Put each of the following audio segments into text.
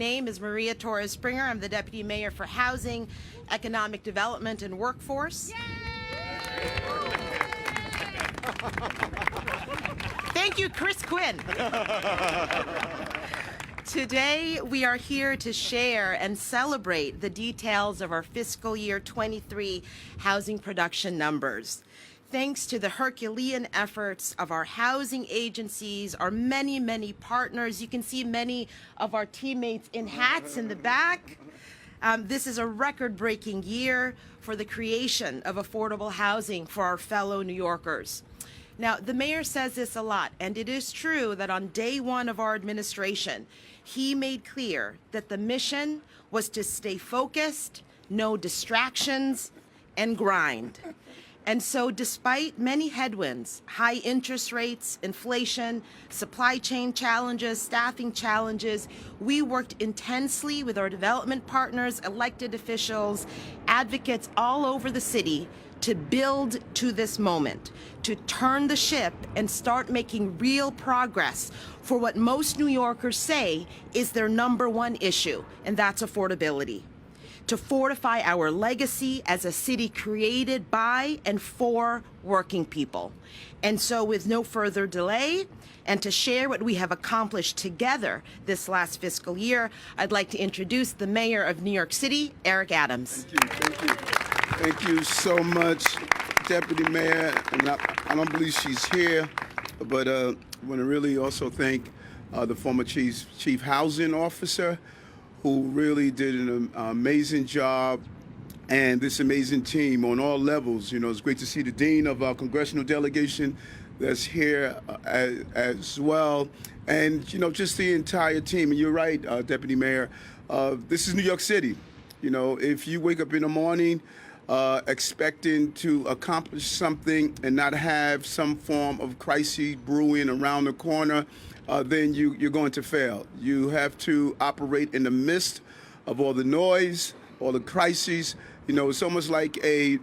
Name is Maria Torres Springer. I'm the Deputy Mayor for Housing, Economic Development, and Workforce. Thank you, Chris Quinn. Today, we are here to share and celebrate the details of our fiscal year 23 housing production numbers. Thanks to the Herculean efforts of our housing agencies, our many, many partners. You can see many of our teammates in hats in the back. This is a record-breaking year for the creation of affordable housing for our fellow New Yorkers. Now, the mayor says this a lot, and it is true that on day one of our administration, he made clear that the mission was to stay focused, no distractions, and grind. And so despite many headwinds, high interest rates, inflation, supply chain challenges, staffing challenges, we worked intensely with our development partners, elected officials, advocates all over the city to build to this moment, to turn the ship and start making real progress for what most New Yorkers say is their #1 issue, and that's affordability. To fortify our legacy as a city created by and for working people. And so with no further delay, and to share what we have accomplished together this last fiscal year, I'd like to introduce the Mayor of New York City, Eric Adams. Thank you. Thank you so much, Deputy Mayor. And I don't believe she's here, but I want to really also thank the former Chief Housing Officer, who really did an amazing job, and this amazing team on all levels. You know, it's great to see the Dean of our congressional delegation that's here as well, and, you know, just the entire team. And you're right, Deputy Mayor, this is New York City. You know, if you wake up in the morning expecting to accomplish something and not have some form of crisis brewing around the corner, then you're going to fail. You have to operate in the midst of all the noise, all the crises. You know, it's almost like a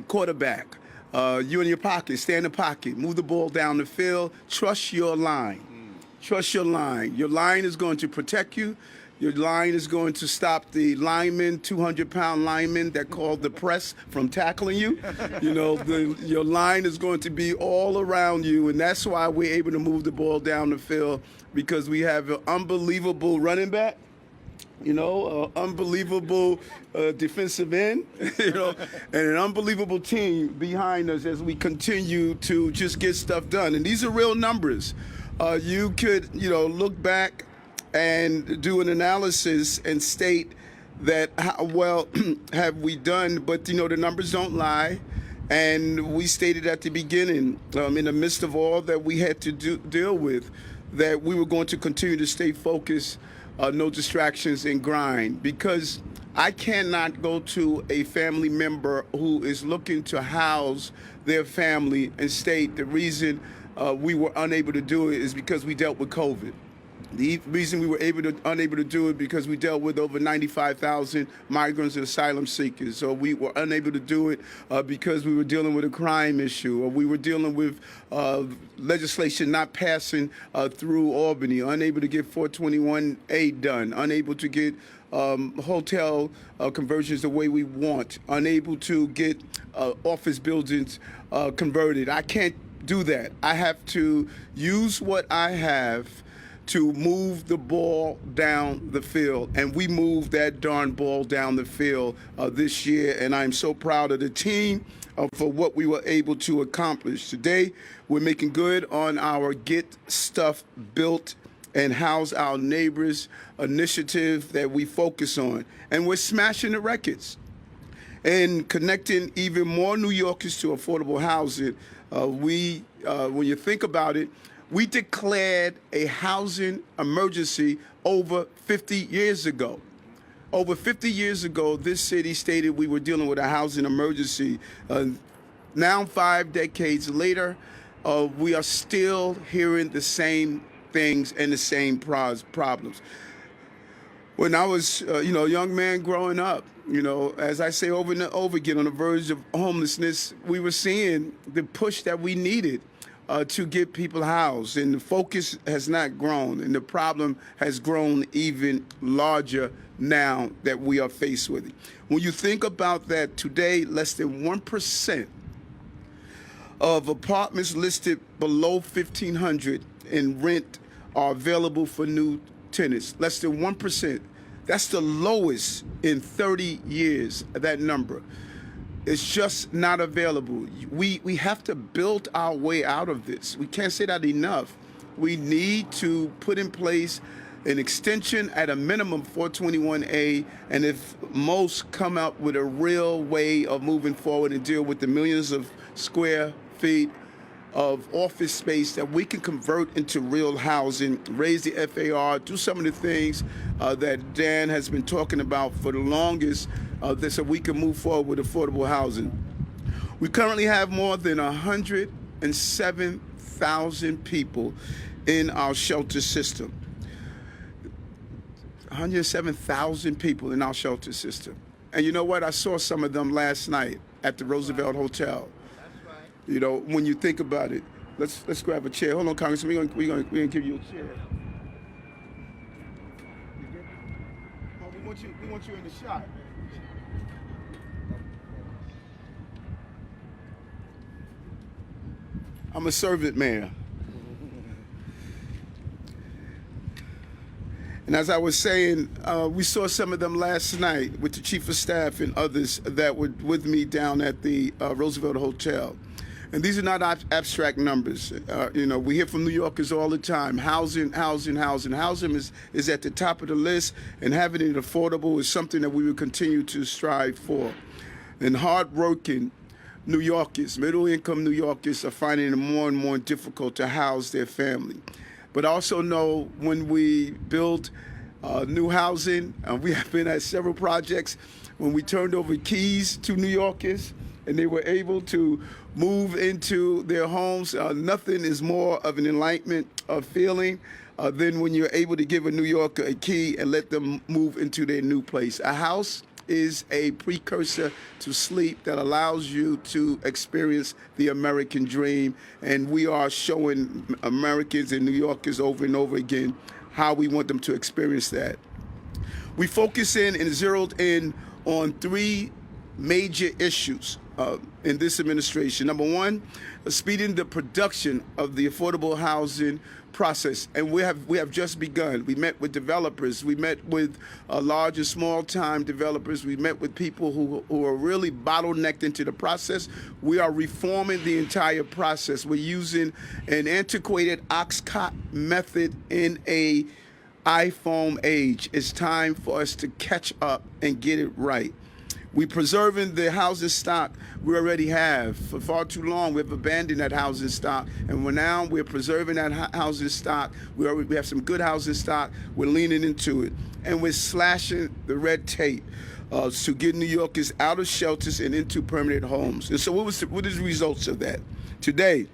quarterback. You in your pocket, stay in the pocket, move the ball down the field, trust your line. Trust your line. Your line is going to protect you. Your line is going to stop the lineman, 200-pound lineman that called the press from tackling you. You know, your line is going to be all around you, and that's why we're able to move the ball down the field, because we have an unbelievable running back, you know, unbelievable defensive end, you know, and an unbelievable team behind us as we continue to just get stuff done. And these are real numbers. You could, you know, look back and do an analysis and state that how well have we done, but, you know, the numbers don't lie. And we stated at the beginning, in the midst of all that we had to deal with, that we were going to continue to stay focused, no distractions, and grind. Because I cannot go to a family member who is looking to house their family and state the reason we were unable to do it is because we dealt with COVID. The reason we were unable to do it because we dealt with over 95,000 migrants and asylum seekers. So we were unable to do it because we were dealing with a crime issue, or we were dealing with legislation not passing through Albany, unable to get 421A done, unable to get hotel conversions the way we want, unable to get office buildings converted. I can't do that. I have to use what I have to move the ball down the field. And we moved that darn ball down the field this year, and I'm so proud of the team for what we were able to accomplish. Today, we're making good on our Get Stuff Built and House Our Neighbors initiative that we focus on. And we're smashing the records and connecting even more New Yorkers to affordable housing. When you think about it, we declared a housing emergency over 50 years ago. Over 50 years ago, this city stated we were dealing with a housing emergency. Now, 5 decades later, we are still hearing the same things and the same problems. When I was, a young man growing up, as I say over and over again, on the verge of homelessness, we were seeing the push that we needed to get people housed, and the focus has not grown, and the problem has grown even larger now that we are faced with it. When you think about that, today less than 1% of apartments listed below 1,500 in rent are available for new tenants. Less than 1%. That's the lowest in 30 years, that number. It's just not available. We have to build our way out of this. We can't say that enough. We need to put in place an extension at a minimum 421A, and if most come up with a real way of moving forward and deal with the millions of square feet of office space that we can convert into real housing, raise the FAR, do some of the things that Dan has been talking about for the longest, so we can move forward with affordable housing. We currently have more than 107,000 people in our shelter system. 107,000 people in our shelter system. And you know what? I saw some of them last night at the Roosevelt Hotel. You know, when you think about it, let's grab a chair. Hold on, Congressman. We're gonna give you a chair. Oh, we want you in the shot. I'm a servant mayor. And as I was saying, we saw some of them last night with the chief of staff and others that were with me down at the Roosevelt Hotel. And these are not abstract numbers. You know, we hear from New Yorkers all the time, housing. Housing is at the top of the list, and having it affordable is something that we will continue to strive for. And hardworking New Yorkers, middle-income New Yorkers, are finding it more and more difficult to house their family. But also know when we build new housing, we have been at several projects, when we turned over keys to New Yorkers and they were able to move into their homes, nothing is more of an enlightenment of feeling than when you're able to give a New Yorker a key and let them move into their new place. A house is a precursor to sleep that allows you to experience the American dream, and we are showing Americans and New Yorkers over and over again how we want them to experience that. We focus in and zeroed in on three major issues in this administration. Number one, speeding the production of the affordable housing process, and we have just begun. We met with developers, we met with large and small time developers, we met with people who are really bottlenecked into the process. We are reforming the entire process. We're using an antiquated ox-cart method in a iPhone age. It's time for us to catch up and get it right. We're preserving the housing stock we already have. For far too long, we've abandoned that housing stock, and we're preserving that housing stock. We have some good housing stock. We're leaning into it, and we're slashing the red tape to get New Yorkers out of shelters and into permanent homes. And so what is the results of that? Today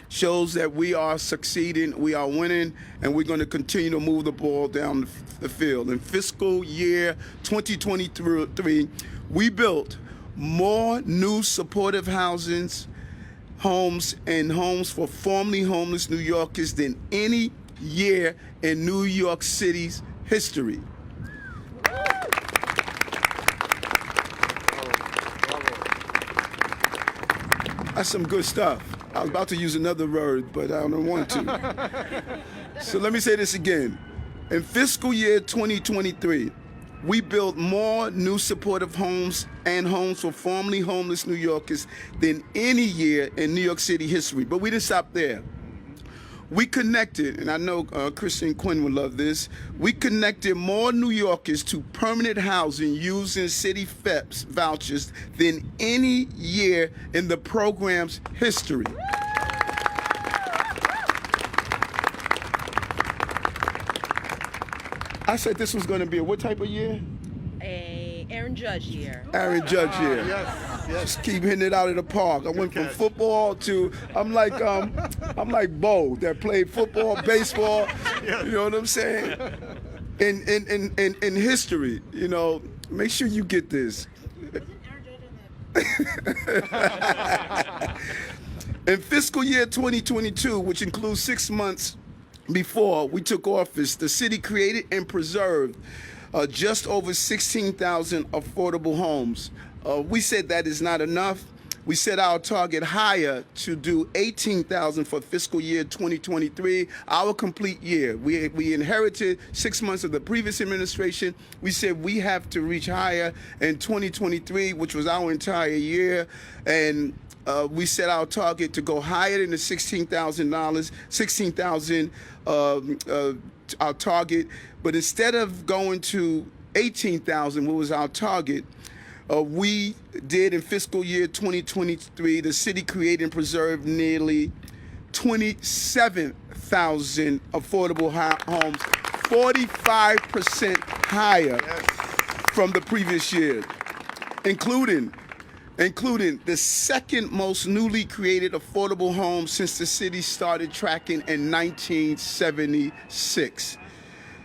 shows that we are succeeding, we are winning, and we're going to continue to move the ball down the field. In fiscal year 2023, we built more new supportive homes and homes for formerly homeless New Yorkers than any year in New York City's history. That's some good stuff. I was about to use another word, but I don't want to. So let me say this again. In fiscal year 2023, we built more new supportive homes and homes for formerly homeless New Yorkers than any year in New York City history. But we didn't stop there. We connected, and I know Christian Quinn would love this, we connected more New Yorkers to permanent housing using city FEPS vouchers than any year in the program's history. I said this was going to be a what type of year? Aaron Judge year. Aaron Judge year. Yes. Just keep hitting it out of the park. I went from football to I'm like Bo that played football, baseball. You know what I'm saying? In history, you know, make sure you get this. In fiscal year 2022, which includes 6 months before we took office, the city created and preserved just over 16,000 affordable homes. We said that is not enough. We set our target higher to do 18,000 for fiscal year 2023, our complete year. We inherited 6 months of the previous administration. We said we have to reach higher in 2023, which was our entire year, and we set our target to go higher than the $16,000, our target. But instead of going to 18,000, what was our target, we did in fiscal year 2023, the city created and preserved nearly 27,000 affordable homes, 45% higher from the previous year, including the second most newly created affordable homes since the city started tracking in 1976.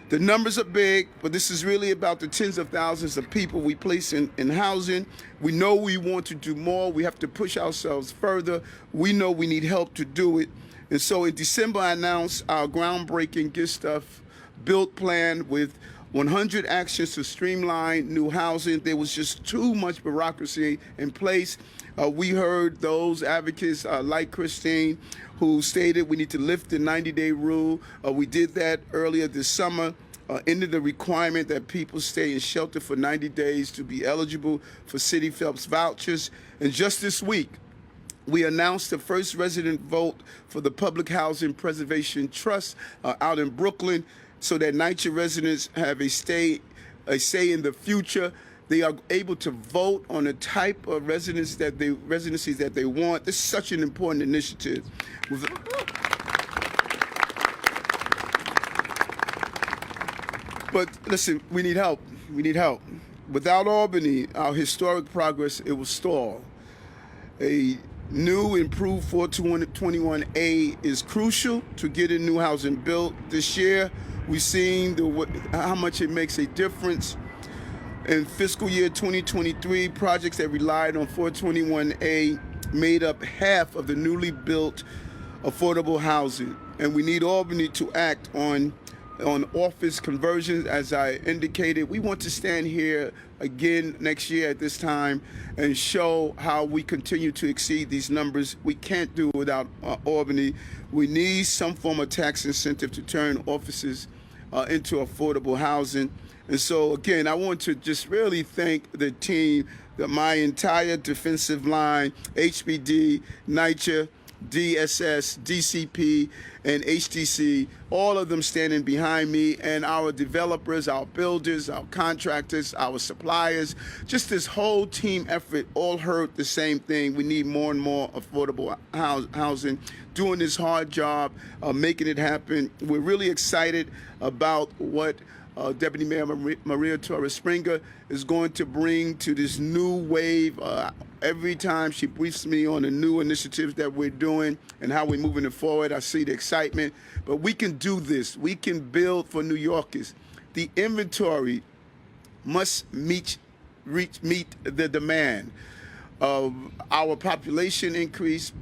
The numbers are big, but this is really about the tens of thousands of people we place in housing. We know we want to do more. We have to push ourselves further. We know we need help to do it. And so in December, I announced our groundbreaking Get Stuff Built plan with 100 actions to streamline new housing. There was just too much bureaucracy in place. We heard those advocates like Christine, who stated we need to lift the 90-day rule. We did that earlier this summer, ended the requirement that people stay in shelter for 90 days to be eligible for City Phelps vouchers. And just this week, we announced the first resident vote for the Public Housing Preservation Trust out in Brooklyn, so that NYCHA residents have a say in the future. They are able to vote on the type of residencies that they want. This is such an important initiative. But listen, we need help. We need help. Without Albany, our historic progress, it will stall. A new improved 421A is crucial to getting new housing built this year. We've seen how much it makes a difference. In fiscal year 2023, projects that relied on 421A made up half of the newly built affordable housing. And we need Albany to act on office conversions. As I indicated, we want to stand here again next year at this time and show how we continue to exceed these numbers. We can't do it without Albany. We need some form of tax incentive to turn offices into affordable housing. And so, again, I want to just really thank the team, my entire defensive line, HPD, NYCHA, DSS, DCP, and HTC, all of them standing behind me, and our developers, our builders, our contractors, our suppliers, just this whole team effort all heard the same thing. We need more and more affordable housing, doing this hard job, making it happen. We're really excited about what Deputy Mayor Maria Torres Springer is going to bring to this new wave. Every time she briefs me on the new initiatives that we're doing and how we're moving it forward, I see the excitement. But we can do this. We can build for New Yorkers. The inventory must meet the demand of our population increase.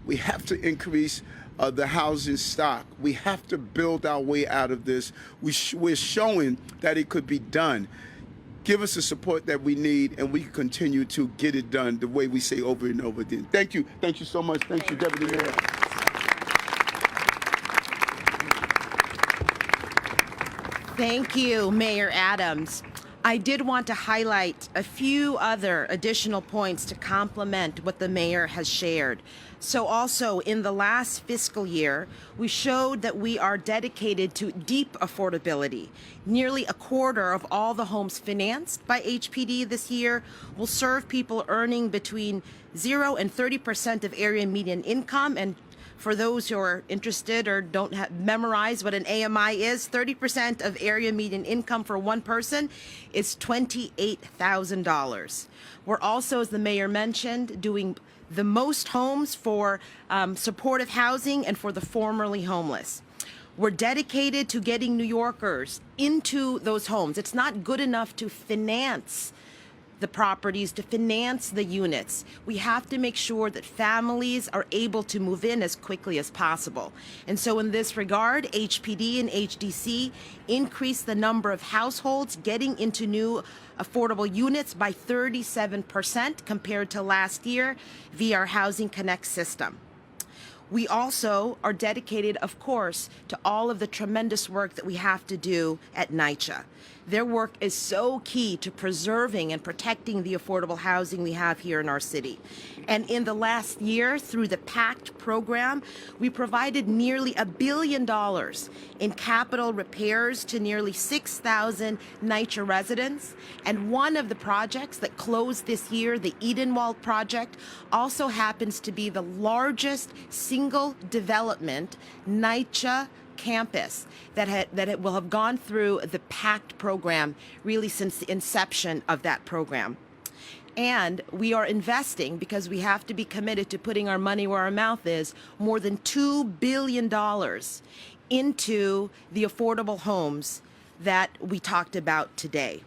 We have to increase the housing stock. We have to build our way out of this. We're showing that it could be done. Give us the support that we need, and we can continue to get it done the way we say over and over again. Thank you. Thank you so much. Thank you, Deputy Mayor. Thank you, Mayor Adams. I did want to highlight a few other additional points to complement what the mayor has shared. So also in the last fiscal year, we showed that we are dedicated to deep affordability. Nearly a quarter of all the homes financed by HPD this year will serve people earning between 0 and 30% of area median income. And for those who are interested or don't memorize what an AMI is, 30% of area median income for one person is $28,000. We're also, as the mayor mentioned, doing the most homes for supportive housing and for the formerly homeless. We're dedicated to getting New Yorkers into those homes. It's not good enough to finance the properties, to finance the units. We have to make sure that families are able to move in as quickly as possible. And so in this regard, HPD and HDC increased the number of households getting into new affordable units by 37% compared to last year via our Housing Connect system. We also are dedicated, of course, to all of the tremendous work that we have to do at NYCHA. Their work is so key to preserving and protecting the affordable housing we have here in our city. And in the last year, through the PACT program, we provided nearly $1 billion in capital repairs to nearly 6,000 NYCHA residents. And one of the projects that closed this year, the Edenwald project, also happens to be the largest single development NYCHA campus that will have gone through the PACT program really since the inception of that program. And we are investing, because we have to be committed to putting our money where our mouth is, more than $2 billion into the affordable homes that we talked about today.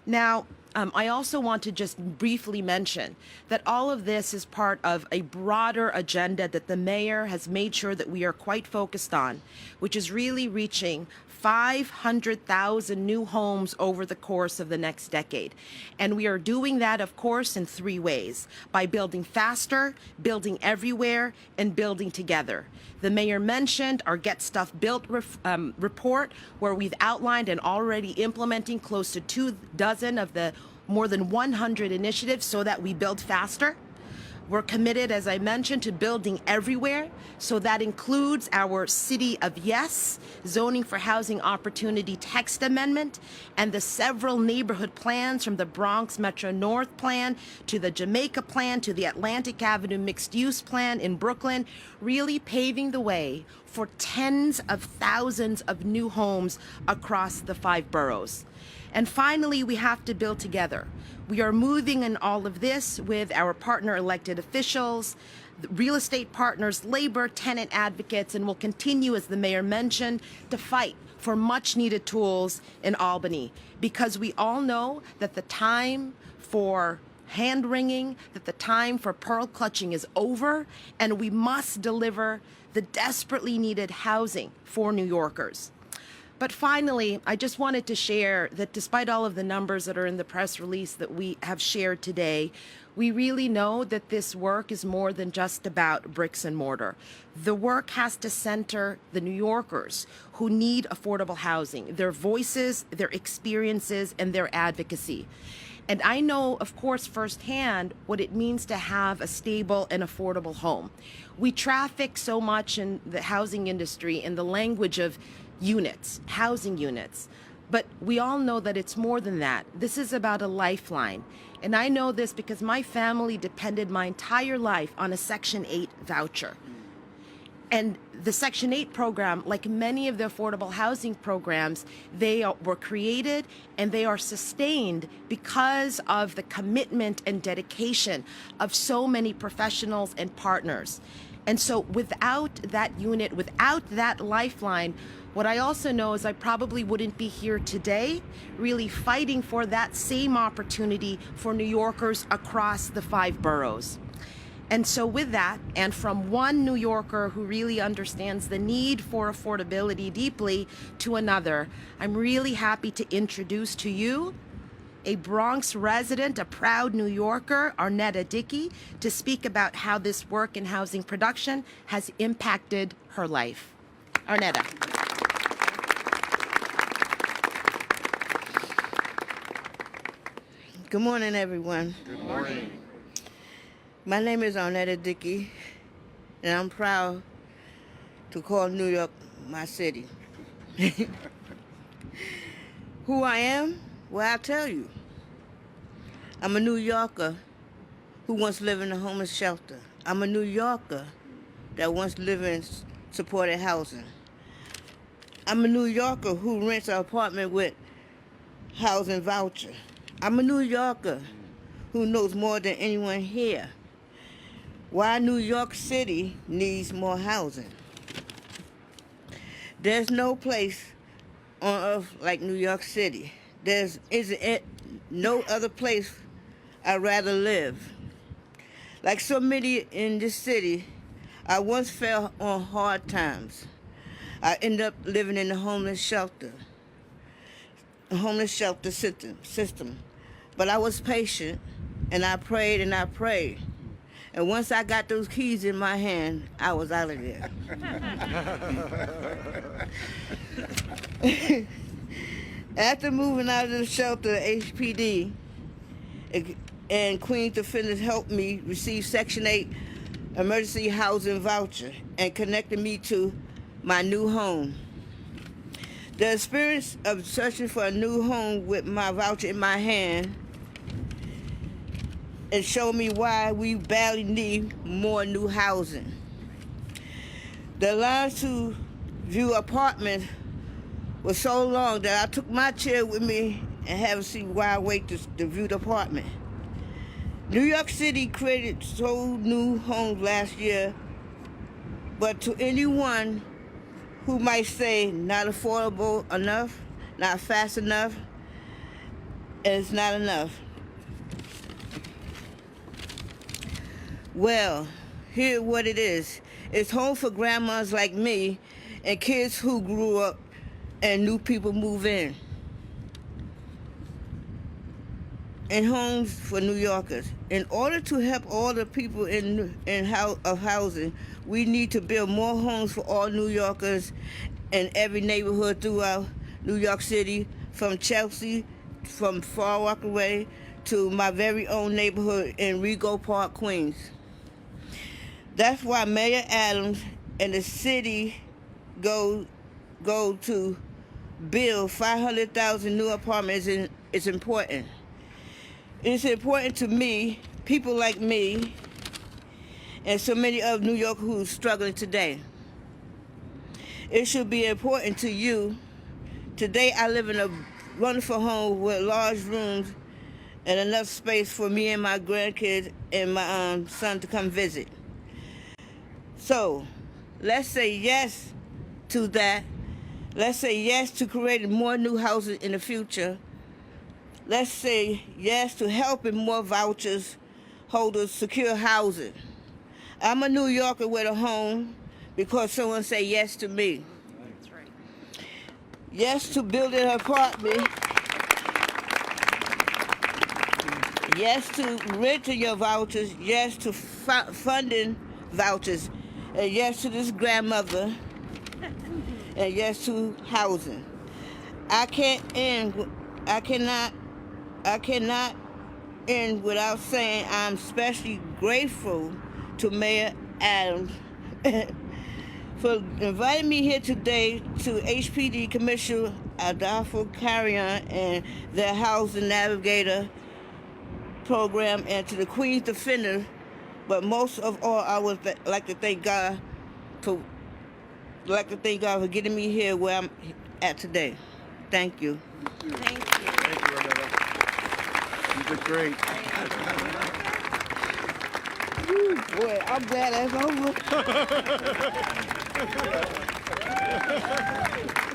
Now, I also want to just briefly mention that all of this is part of a broader agenda that the mayor has made sure that we are quite focused on, which is really reaching 500,000 new homes over the course of the next decade. And we are doing that, of course, in 3 ways: by building faster, building everywhere, and building together. The mayor mentioned our Get Stuff Built report, where we've outlined and already implementing close to 24 of the more than 100 initiatives so that we build faster. We're committed, as I mentioned, to building everywhere. So that includes our City of Yes, Zoning for Housing Opportunity text amendment, and the several neighborhood plans, from the Bronx Metro North plan to the Jamaica plan to the Atlantic Avenue mixed use plan in Brooklyn, really paving the way for tens of thousands of new homes across the 5 boroughs. And finally, we have to build together. We are moving in all of this with our partner elected officials, real estate partners, labor, tenant advocates, and will continue, as the mayor mentioned, to fight for much needed tools in Albany, because we all know that the time for hand-wringing, that the time for pearl clutching is over, and we must deliver the desperately needed housing for New Yorkers. But finally, I just wanted to share that despite all of the numbers that are in the press release that we have shared today, we really know that this work is more than just about bricks and mortar. The work has to center the New Yorkers who need affordable housing, their voices, their experiences, and their advocacy. And I know, of course, firsthand what it means to have a stable and affordable home. We traffic so much in the housing industry in the language of units, housing units. But we all know that it's more than that. This is about a lifeline. And I know this because my family depended my entire life on a Section 8 voucher. And the Section 8 program, like many of the affordable housing programs, were created and they are sustained because of the commitment and dedication of so many professionals and partners. And so without that unit, without that lifeline, what I also know is I probably wouldn't be here today really fighting for that same opportunity for New Yorkers across the 5 boroughs. And so with that, and from one New Yorker who really understands the need for affordability deeply to another, I'm really happy to introduce to you a Bronx resident, a proud New Yorker, Annetta Dickey, to speak about how this work in housing production has impacted her life. Annetta. Good morning, everyone. Good morning. My name is Annetta Dickey, and I'm proud to call New York my city. Who I am? Well, I'll tell you. I'm a New Yorker who once lived in a homeless shelter. I'm a New Yorker that once lived in supported housing. I'm a New Yorker who rents an apartment with housing voucher. I'm a New Yorker who knows more than anyone here why New York City needs more housing. There's no place on earth like New York City. There isn't no other place I'd rather live. Like so many in this city, I once fell on hard times. I ended up living in the homeless shelter system. But I was patient, and I prayed and I prayed. And once I got those keys in my hand, I was out of there. After moving out of the shelter, HPD and Queens Defenders helped me receive Section 8 emergency housing voucher and connected me to my new home. The experience of searching for a new home with my voucher in my hand, it showed me why we badly need more new housing. The lines to view apartments was so long that I took my chair with me and had to see why I wait to view the apartment. New York City created so new homes last year, but to anyone who might say not affordable enough, not fast enough, and it's not enough. Well, here's what it is. It's home for grandmas like me and kids who grew up and new people move in. And homes for New Yorkers. In order to help all the people of housing, we need to build more homes for all New Yorkers in every neighborhood throughout New York City, from Chelsea, from Far Rockaway to my very own neighborhood in Rego Park, Queens. That's why Mayor Adams and the city go to build 500,000 new apartments, and it's important. It's important to me, people like me, and so many of New York who's struggling today. It should be important to you. Today I live in a wonderful home with large rooms and enough space for me and my grandkids and my son to come visit. So let's say yes to that. Let's say yes to creating more new houses in the future. Let's say yes to helping more vouchers holders secure housing. I'm a New Yorker with a home because someone said yes to me. That's right. Yes to building an apartment. Yes to renting your vouchers. Yes to funding vouchers. And yes to this grandmother. And yes to housing. I cannot end without saying I'm especially grateful to Mayor Adams for inviting me here today to HPD Commissioner Adolfo Carrion and their Housing Navigator program, and to the Queens Defender. But most of all, I would like to thank God for getting me here where I'm at today. Thank you. Thank you. Thank you, Annetta. You did great. Woo, boy, I'm glad that's over.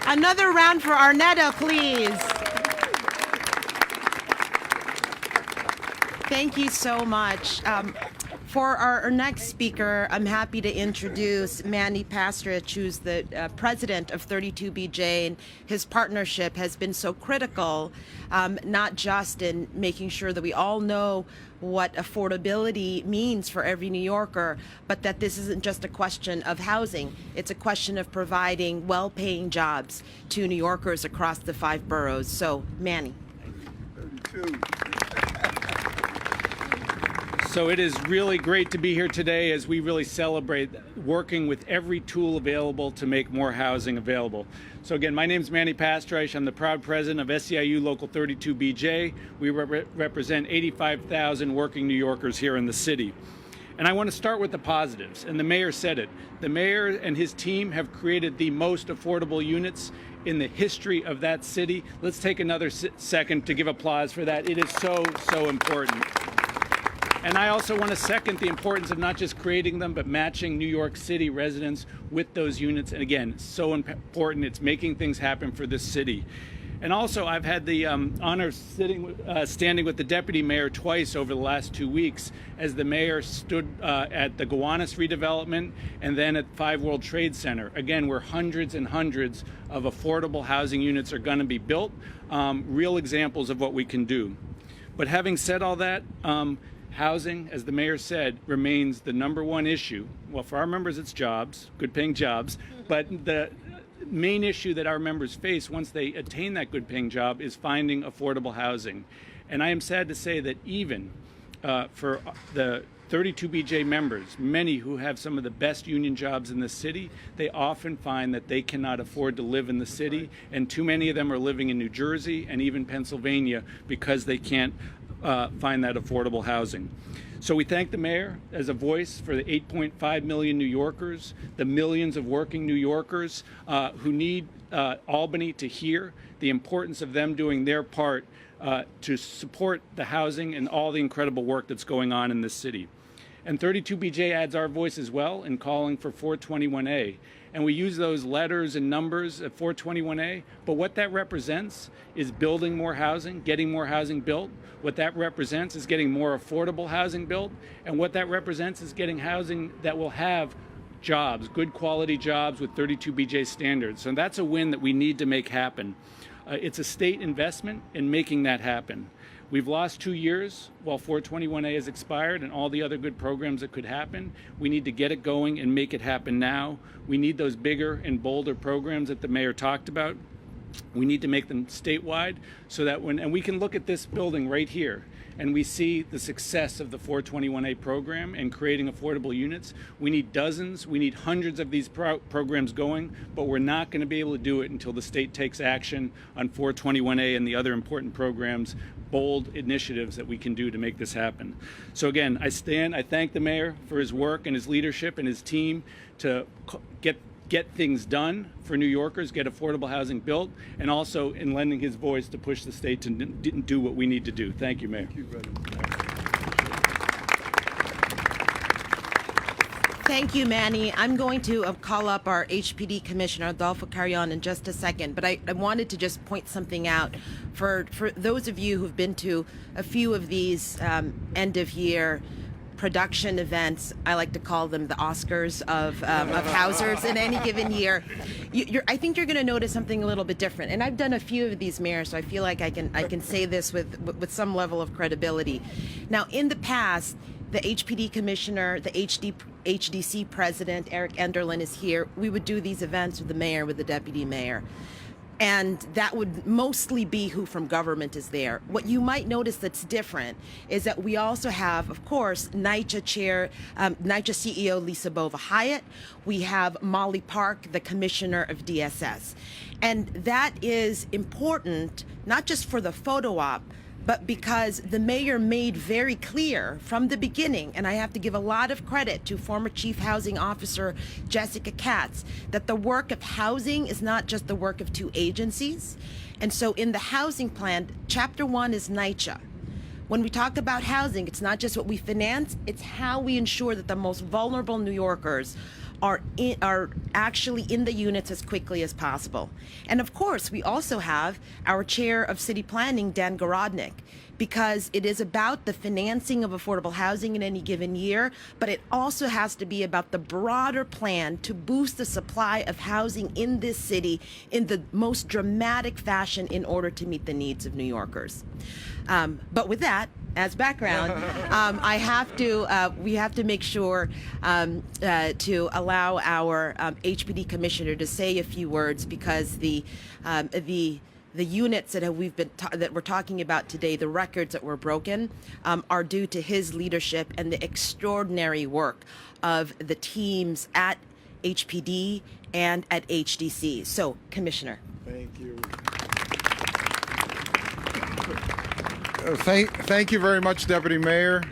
Another round for Annetta, please. Thank you so much. For our next speaker, I'm happy to introduce Manny Pastridge, who's the president of 32BJ, and his partnership has been so critical, not just in making sure that we all know what affordability means for every New Yorker, but that this isn't just a question of housing. It's a question of providing well-paying jobs to New Yorkers across the 5 boroughs. So, Manny. 32. So it is really great to be here today as we really celebrate working with every tool available to make more housing available. So again, my name is Manny Pastridge. I'm the proud president of SEIU Local 32BJ. We represent 85,000 working New Yorkers here in the city. And I want to start with the positives, and the mayor said it. The mayor and his team have created the most affordable units in the history of that city. Let's take another second to give applause for that. It is so, so important. And I also want to second the importance of not just creating them, but matching New York City residents with those units. And again, so important. It's making things happen for this city. And also, I've had the honor of standing with the deputy mayor twice over the last 2 weeks as the mayor stood at the Gowanus redevelopment and then at 5 World Trade Center. Again, where hundreds and hundreds of affordable housing units are going to be built. Real examples of what we can do. But having said all that, housing, as the mayor said, remains the #1 issue. Well, for our members, it's jobs, good paying jobs, but the main issue that our members face once they attain that good paying job is finding affordable housing. And I am sad to say that even for the 32BJ members, many who have some of the best union jobs in the city, they often find that they cannot afford to live in the city, and too many of them are living in New Jersey and even Pennsylvania because they can't find that affordable housing. So we thank the mayor as a voice for the 8.5 million New Yorkers, the millions of working New Yorkers who need Albany to hear the importance of them doing their part to support the housing and all the incredible work that's going on in this city. And 32BJ adds our voice as well in calling for 421A. And we use those letters and numbers at 421A, but what that represents is building more housing, getting more housing built. What that represents is getting more affordable housing built. And what that represents is getting housing that will have jobs, good quality jobs with 32BJ standards. So that's a win that we need to make happen. It's a state investment in making that happen. We've lost 2 years while 421A has expired and all the other good programs that could happen. We need to get it going and make it happen now. We need those bigger and bolder programs that the mayor talked about. We need to make them statewide so that and we can look at this building right here and we see the success of the 421A program and creating affordable units. We need dozens, we need hundreds of these programs going, but we're not going to be able to do it until the state takes action on 421A and the other important programs, bold initiatives that we can do to make this happen. So again, I thank the mayor for his work and his leadership and his team to get things done for New Yorkers, get affordable housing built, and also in lending his voice to push the state to do what we need to do. Thank you, Mayor. Thank you, brother. Thank you, Manny. I'm going to call up our HPD Commissioner, Adolfo Carrion, in just a second, but I wanted to just point something out for those of you who've been to a few of these end-of-year production events. I like to call them the Oscars of housers in any given year. I think you're going to notice something a little bit different. And I've done a few of these mayors, so I feel like I can say this with some level of credibility. Now, in the past, the HPD commissioner, the HDC president, Eric Enderlin, is here. We would do these events with the mayor, with the deputy mayor. And that would mostly be who from government is there. What you might notice that's different is that we also have, of course, NYCHA CEO Lisa Bova-Hyatt. We have Molly Park, the commissioner of DSS. And that is important, not just for the photo op, but because the mayor made very clear from the beginning, and I have to give a lot of credit to former Chief Housing Officer Jessica Katz, that the work of housing is not just the work of 2 agencies. And so in the housing plan, Chapter 1 is NYCHA. When we talk about housing, it's not just what we finance, it's how we ensure that the most vulnerable New Yorkers are actually in the units as quickly as possible. And of course, we also have our chair of city planning, Dan Gorodnick, because it is about the financing of affordable housing in any given year, but it also has to be about the broader plan to boost the supply of housing in this city in the most dramatic fashion in order to meet the needs of New Yorkers. But with that, as background, we have to make sure to allow our HPD commissioner to say a few words, because the units that we're talking about today, the records that were broken, are due to his leadership and the extraordinary work of the teams at HPD and at HDC. So, Commissioner. Thank you. Thank you very much, Deputy Mayor,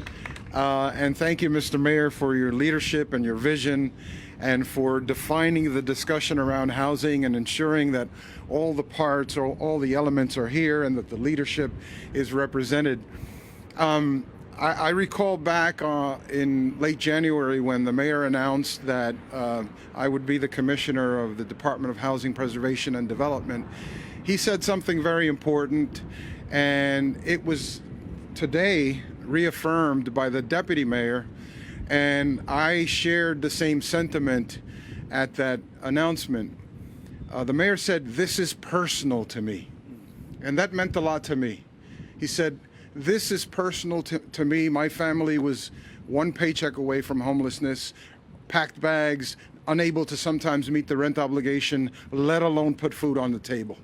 and thank you, Mr. Mayor, for your leadership and your vision, and for defining the discussion around housing and ensuring that all the parts or all the elements are here and that the leadership is represented. I recall back in late January when the mayor announced that I would be the commissioner of the Department of Housing Preservation and Development. he said something very important, and it was today reaffirmed by the deputy mayor, and I shared the same sentiment at that announcement. The mayor said, "This is personal to me," and that meant a lot to me. He said, "This is personal to me. My family was one paycheck away from homelessness, packed bags, unable to sometimes meet the rent obligation, let alone put food on the table."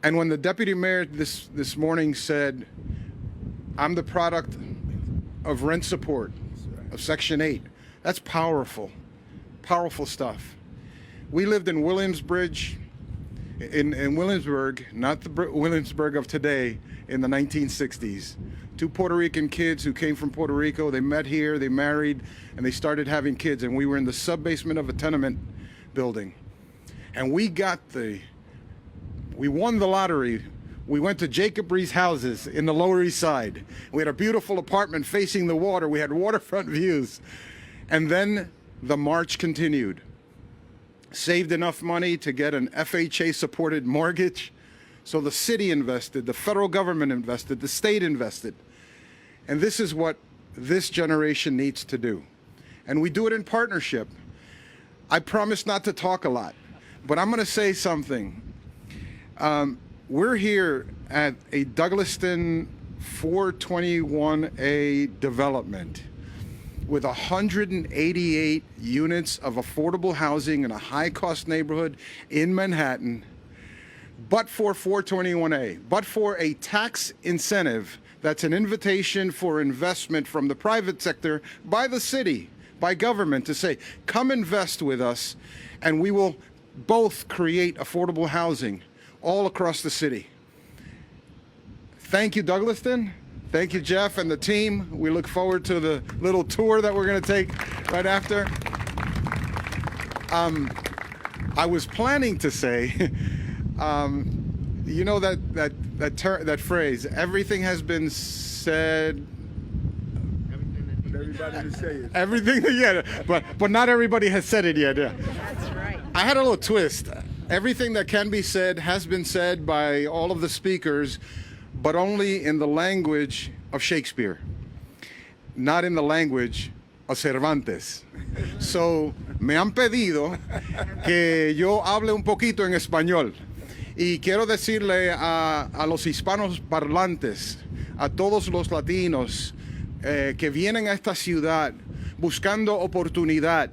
And when the deputy mayor this morning said, "I'm the product of rent support, of Section 8, that's powerful, powerful stuff. We lived in Williamsburg, not the Williamsburg of today, in the 1960s. Two Puerto Rican kids who came from Puerto Rico, they met here, they married, and they started having kids, and we were in the sub-basement of a tenement building. And we won the lottery. We went to Jacob Ree's houses in the Lower East Side. We had a beautiful apartment facing the water. We had waterfront views. And then the march continued. Saved enough money to get an FHA-supported mortgage. So the city invested, the federal government invested, the state invested. And this is what this generation needs to do. And we do it in partnership. I promise not to talk a lot, but I'm going to say something. We're here at a Douglaston 421A development with 188 units of affordable housing in a high-cost neighborhood in Manhattan, but for 421A, but for a tax incentive that's an invitation for investment from the private sector by the city, by government, to say, come invest with us, and we will both create affordable housing all across the city. Thank you, Douglaston. Thank you, Jeff and the team. We look forward to the little tour that we're going to take right after. I was planning to say, you know that phrase, everything has been said. Everybody to say it. Everything, yeah, but not everybody has said it yet. Yeah. That's right. I had a little twist. Everything that can be said has been said by all of the speakers, but only in the language of Shakespeare, not in the language of Cervantes. So, me han pedido que yo hable un poquito en español. Y quiero decirle a los hispanos parlantes, a todos los latinos que vienen a esta ciudad buscando oportunidad,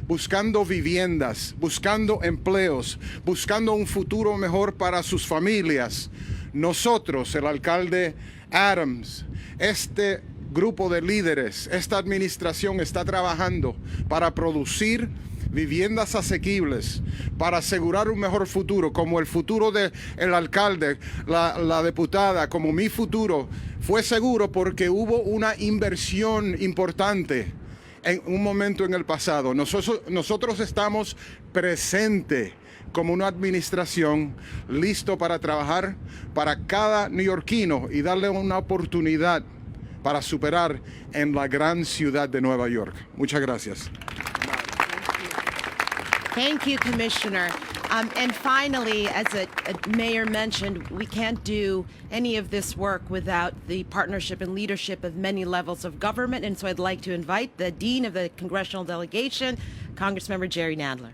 buscando viviendas, buscando empleos, buscando un futuro mejor para sus familias. Nosotros, el alcalde Adams, este grupo de líderes, esta administración está trabajando para producir viviendas asequibles, para asegurar un mejor futuro, como el futuro del alcalde, la diputada, como mi futuro fue seguro porque hubo una inversión importante en un momento en el pasado. Nosotros estamos presentes como una administración listo para trabajar para cada neoyorquino y darle una oportunidad para superar en la gran ciudad de Nueva York. Muchas gracias. Thank you, Commissioner. And finally, as a mayor mentioned, we can't do any of this work without the partnership and leadership of many levels of government. And so I'd like to invite the Dean of the Congressional Delegation, Congressmember Jerry Nadler.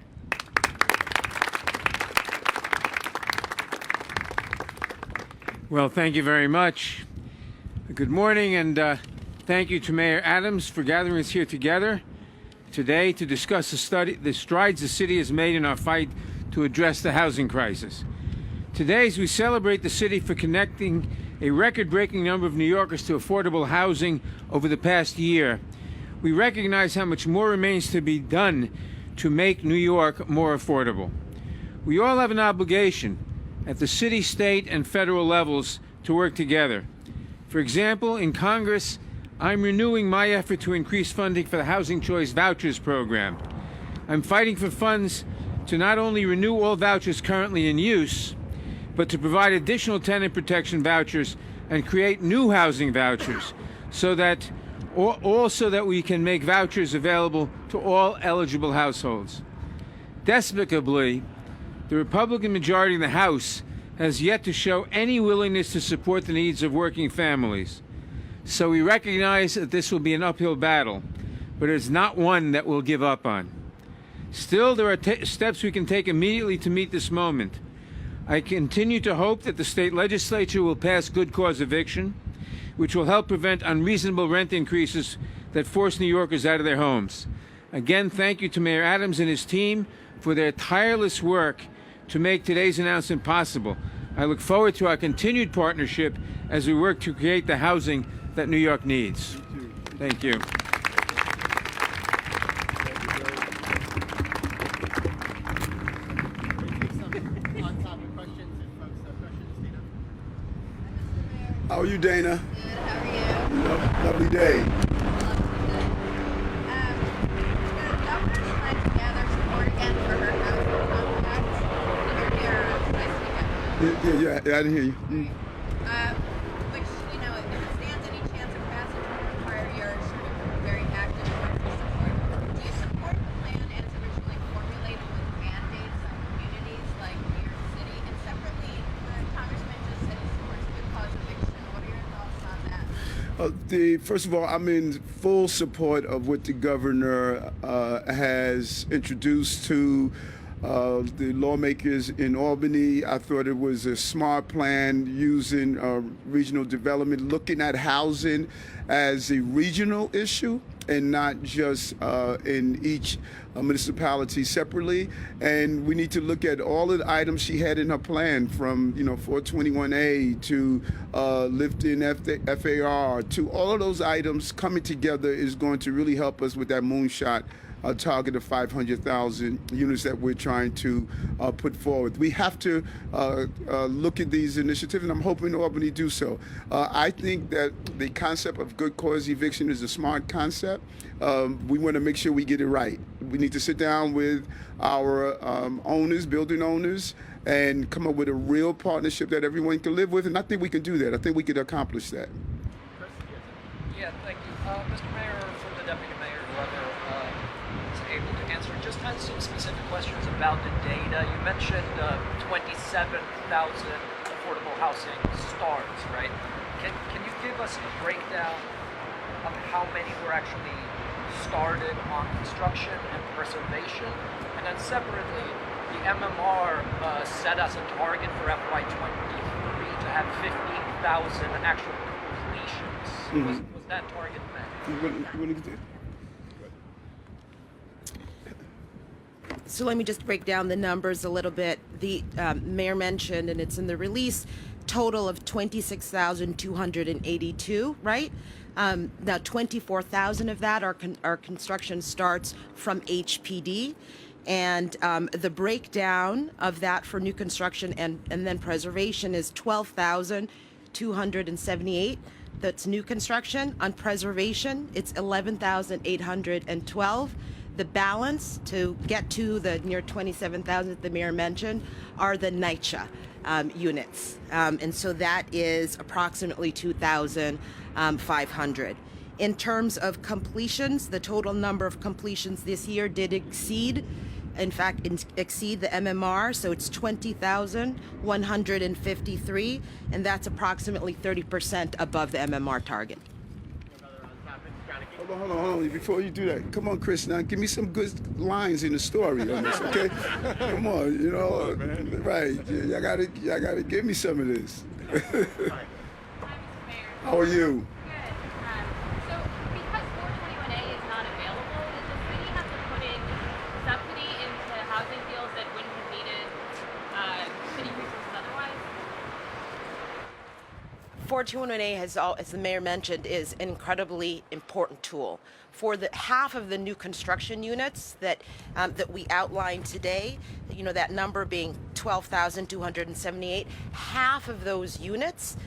Well, thank you very much. Good morning, and thank you to Mayor Adams for gathering us here together today to discuss the strides the city has made in our fight to address the housing crisis. Today, as we celebrate the city for connecting a record-breaking number of New Yorkers to affordable housing over the past year, we recognize how much more remains to be done to make New York more affordable. We all have an obligation at the city, state, and federal levels to work together. For example, in Congress, I'm renewing my effort to increase funding for the Housing Choice Vouchers program. I'm fighting for funds to not only renew all vouchers currently in use, but to provide additional tenant protection vouchers and create new housing vouchers so that we can make vouchers available to all eligible households. Despicably, the Republican majority in the House has yet to show any willingness to support the needs of working families. So we recognize that this will be an uphill battle, but it's not one that we'll give up on. Still, there are steps we can take immediately to meet this moment. I continue to hope that the state legislature will pass good cause eviction, which will help prevent unreasonable rent increases that force New Yorkers out of their homes. Again, thank you to Mayor Adams and his team for their tireless work to make today's announcement possible. I look forward to our continued partnership as we work to create the housing that New York needs. Thank you. How are you, Dana? Good, how are you? Lovely day. The governor put together support again for her housing contract. Yeah, I didn't hear you. Which, you know, if it stands any chance of passage, will require your sort of very active partner support. Do you support the plan as originally formulated with mandates on communities like New York City? And separately, the congressman just said he supports good cause eviction. What are your thoughts on that? First of all, I'm in full support of what the governor has introduced to the lawmakers in Albany. I thought it was a smart plan using regional development, looking at housing as a regional issue and not just in each municipality separately. And we need to look at all of the items she had in her plan, from 421A to lifting FAR to all of those items coming together is going to really help us with that moonshot target of 500,000 units that we're trying to put forward. We have to look at these initiatives, and I'm hoping Albany do so. I think that the concept of good cause eviction is a smart concept. We want to make sure we get it right. We need to sit down with our owners, building owners, and come up with a real partnership that everyone can live with, and I think we can do that. I think we can accomplish that. Yeah, thank you. Mr. Mayor, for the Deputy Mayor, whoever is able to answer, just had some specific questions about the data. You mentioned 27,000 affordable housing starts, right? Can you give us a breakdown of how many were actually started on construction and preservation? And then separately, the MMR set as a target for FY23 to have 15,000 actual completions. Was that target met? So let me just break down the numbers a little bit. The mayor mentioned, and it's in the release, total of 26,282, right? Now 24,000 of that are construction starts from HPD. And the breakdown of that for new construction and then preservation is 12,278. That's new construction. On preservation, it's 11,812. The balance to get to the near 27,000 that the mayor mentioned are the NYCHA units. And so that is approximately 2,500. In terms of completions, the total number of completions this year did exceed the MMR, so it's 20,153, and that's approximately 30% above the MMR target. Hold on. Before you do that, come on, Chris, now give me some good lines in the story on this, okay? Come on, right. Y'all gotta give me some of this. Hi, Mr. Mayor. How are you? Good. So because 421A is not available, does the city have to put in subsidy into housing deals that wouldn't have needed city resources otherwise? 421A has, as the mayor mentioned, is an incredibly important tool. For the half of the new construction units that we outlined today, that number being 12,278, half of those units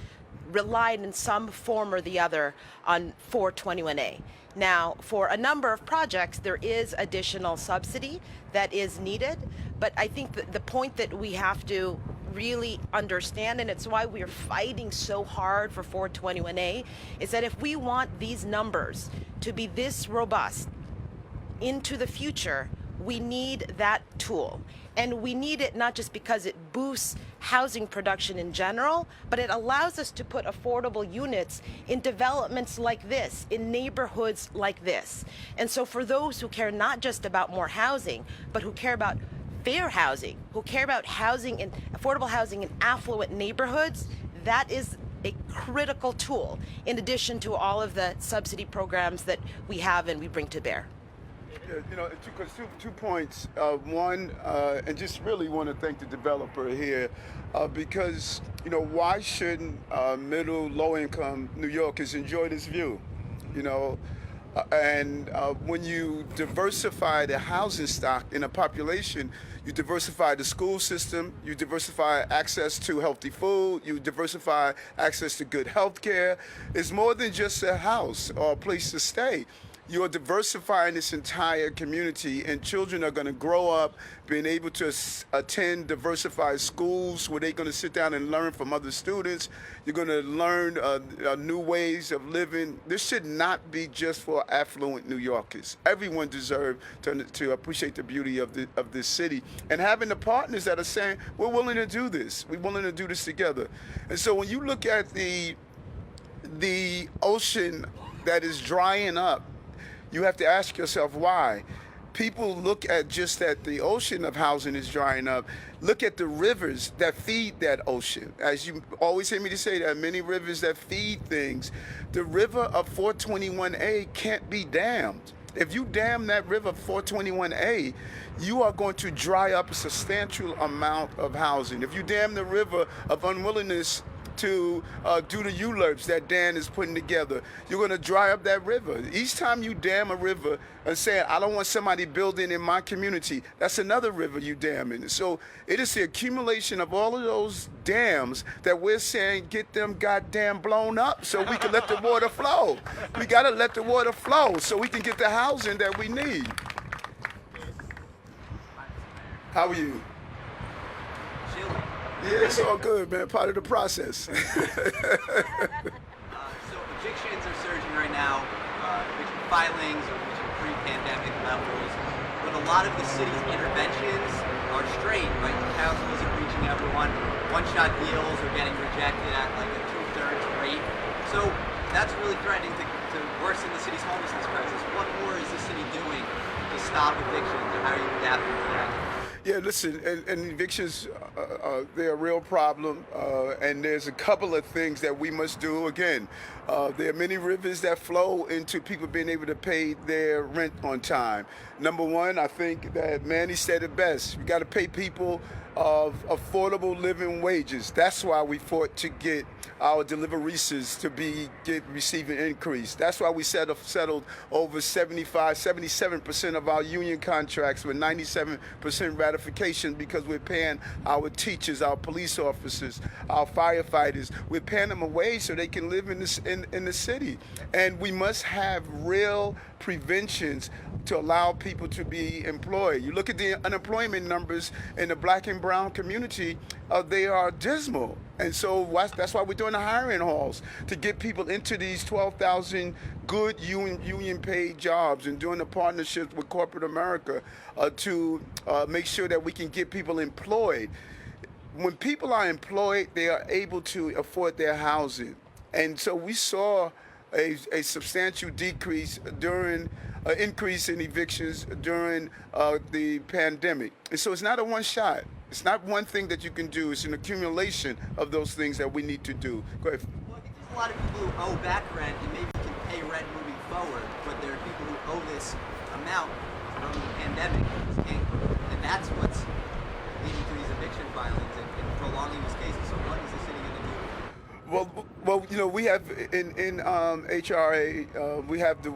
relied in some form or the other on 421A. Now, for a number of projects, there is additional subsidy that is needed, but I think that the point that we have to really understand, and it's why we're fighting so hard for 421A, is that if we want these numbers to be this robust into the future, we need that tool. And we need it not just because it boosts housing production in general, but it allows us to put affordable units in developments like this, in neighborhoods like this. And so for those who care not just about more housing, but who care about fair housing, who care about housing and affordable housing in affluent neighborhoods, that is a critical tool, in addition to all of the subsidy programs that we have and we bring to bear. Yeah, you know, two points. One, and just really want to thank the developer here, because, you know, why shouldn't middle, low-income New Yorkers enjoy this view? You know, and when you diversify the housing stock in a population, you diversify the school system, you diversify access to healthy food, you diversify access to good health care. It's more than just a house or a place to stay. You're diversifying this entire community, and children are going to grow up being able to attend diversified schools where they're going to sit down and learn from other students. You're going to learn new ways of living. This should not be just for affluent New Yorkers. Everyone deserves to appreciate the beauty of this city. And having the partners that are saying, we're willing to do this. We're willing to do this together. And so when you look at the ocean that is drying up, you have to ask yourself why. People look at just that the ocean of housing is drying up. Look at the rivers that feed that ocean. As you always hear me to say, there are many rivers that feed things. The river of 421A can't be dammed. If you dam that river 421A, you are going to dry up a substantial amount of housing. If you dam the river of unwillingness to do the ULURPs that Dan is putting together, you're going to dry up that river. Each time you dam a river and say, I don't want somebody building in my community, that's another river you damming. So it is the accumulation of all of those dams that we're saying get them goddamn blown up so we can let the water flow. We got to let the water flow so we can get the housing that we need. How are you? Yeah, it's all good, man. Part of the process. So evictions are surging right now. Eviction filings are reaching pre-pandemic levels. But a lot of the city's interventions are straight, right? The council isn't reaching everyone. One-shot deals are getting rejected at like a 2/3 rate. So that's really threatening to worsen the city's homelessness crisis. What more is the city doing to stop evictions, and how are you adapting to that? Yeah, listen, and evictions, they're a real problem, and there's a couple of things that we must do. Again, there are many rivers that flow into people being able to pay their rent on time. Number one, I think that Manny said it best. We got to pay people of affordable living wages. That's why we fought to get our deliveries to receive an increase. That's why we settled over 77% of our union contracts with 97% ratification, because we're paying our teachers, our police officers, our firefighters. We're paying them a wage so they can live in the city. And we must have real preventions to allow people to be employed. You look at the unemployment numbers in the black and brown community, they are dismal. And so that's why we're doing the hiring halls, to get people into these 12,000 good union paid jobs, and doing the partnerships with corporate America to make sure that we can get people employed. When people are employed, they are able to afford their housing. And so we saw a substantial increase in evictions during the pandemic. And so it's not a one shot. It's not one thing that you can do. It's an accumulation of those things that we need to do. Go ahead. Well, I think there's a lot of people who owe back rent and maybe can pay rent moving forward, but there are people who owe this amount from the pandemic and that's what's leading to these eviction filings and prolonging these cases. So what is the city going to do? Well, you know, we have in HRA, we have the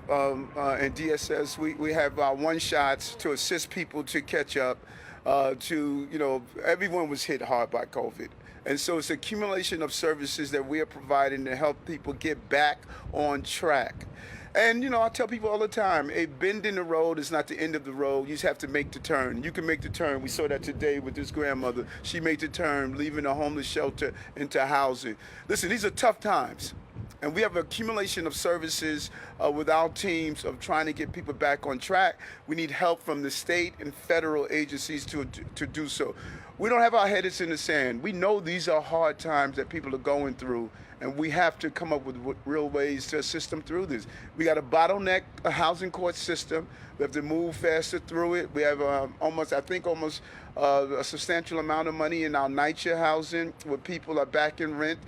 in DSS, we have one shots to assist people to catch up. Everyone was hit hard by COVID. And so it's accumulation of services that we are providing to help people get back on track. And, I tell people all the time, a bend in the road is not the end of the road. You just have to make the turn. You can make the turn. We saw that today with this grandmother. She made the turn, leaving a homeless shelter into housing. Listen, these are tough times. And we have an accumulation of services with our teams of trying to get people back on track. We need help from the state and federal agencies to do so. We don't have our heads in the sand. We know these are hard times that people are going through, and we have to come up with real ways to assist them through this. We got a bottleneck a housing court system. We have to move faster through it. We have almost a substantial amount of money in our NYC housing where people are back in rent.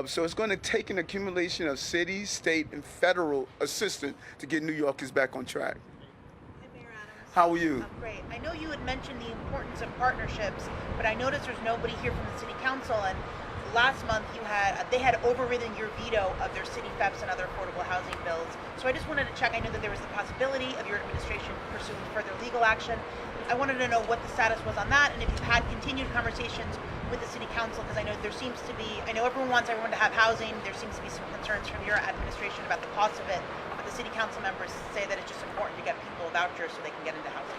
So it's going to take an accumulation of city, state, and federal assistance to get New Yorkers back on track. Hi, Mayor Adams. How are you? I'm great. I know you had mentioned the importance of partnerships, but I noticed there's nobody here from the City Council, and last month they had overridden your veto of their city FEPs and other affordable housing bills. So I just wanted to check. I know that there was the possibility of your administration pursuing further legal action. I wanted to know what the status was on that, and if you've had continued conversations with the City Council, because I know there seems to be, I know everyone wants everyone to have housing. There seems to be some concerns from your administration about the cost of it, but the City Council members say that it's just important to get people vouchers so they can get into housing.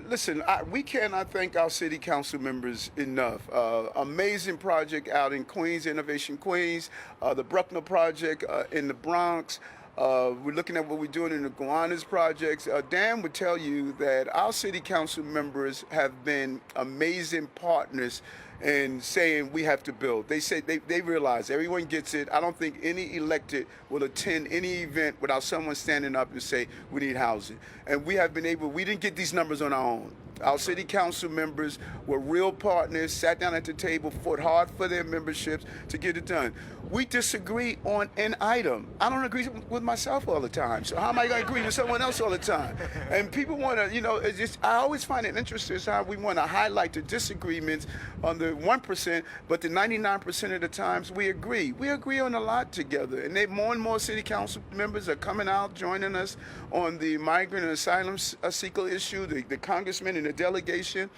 Listen, we cannot thank our City Council members enough. Amazing project out in Queens, Innovation Queens, the Bruckner project in the Bronx. We're looking at what we're doing in the Gowanus projects. Dan would tell you that our City Council members have been amazing partners in saying we have to build. They say they realize everyone gets it. I don't think any elected will attend any event without someone standing up and say we need housing. And we have been able, we didn't get these numbers on our own. Our City Council members were real partners, sat down at the table, fought hard for their memberships to get it done. We disagree on an item. I don't agree with myself all the time, so how am I going to agree with someone else all the time? And people want to, I always find it interesting how we want to highlight the disagreements on the 1%, but the 99% of the times we agree. We agree on a lot together, and more and more City Council members are coming out, joining us on the migrant and asylum seeker issue, the congressmen and the delegation.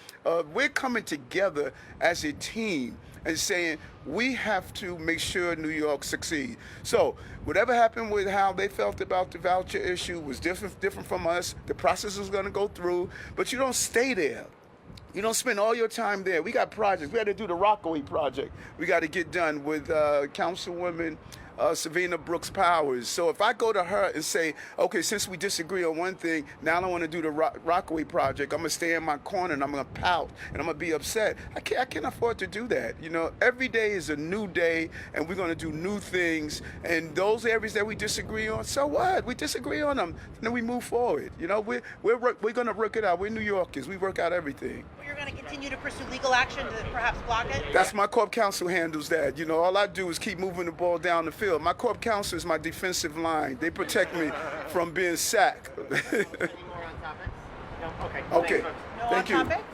We're coming together as a team and saying we have to make sure New York succeeds. So whatever happened with how they felt about the voucher issue was different from us. The process is going to go through, but you don't stay there. You don't spend all your time there. We got projects. We had to do the Rockaway project. We got to get done with Councilwoman Savina Brooks Powers. So if I go to her and say, okay, since we disagree on one thing, now I want to do the Rockaway project, I'm going to stay in my corner and I'm going to pout and I'm going to be upset. I can't afford to do that. Every day is a new day and we're going to do new things. And those areas that we disagree on, so what? We disagree on them. And then we move forward. We're going to work it out. We're New Yorkers. We work out everything. You're going to continue to pursue legal action to perhaps block it? That's my corp counsel handles that. All I do is keep moving the ball down the field. My corp counsel is my defensive line. They protect me from being sacked. Any more on topics? No? Okay. Okay. No Thank on you. topic?